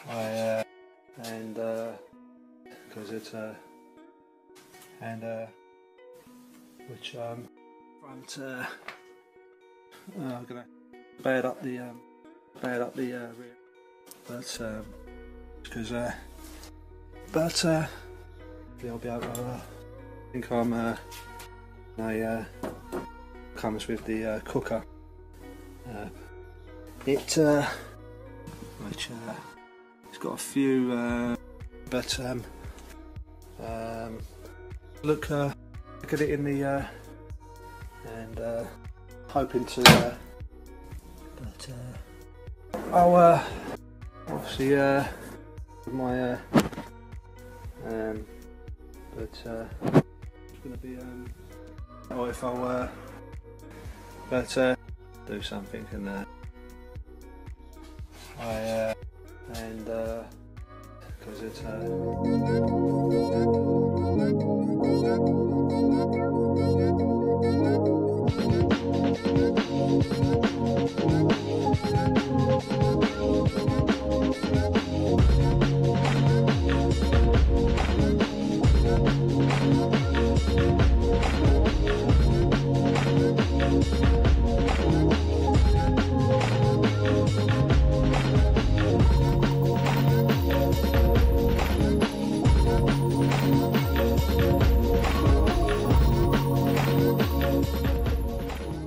and because it's which front I'm gonna bad up the rear, but because I'll be able to, I think comes with the cooker. Which it's got a few, but look at it in the and hoping to, but I'll obviously my but it's gonna be or if I'll but do something and and because it's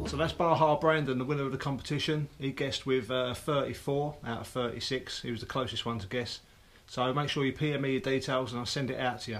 So that's Baha Brandon, the winner of the competition. He guessed with 34 out of 36. He was the closest one to guess. So make sure you PM me your details and I'll send it out to you.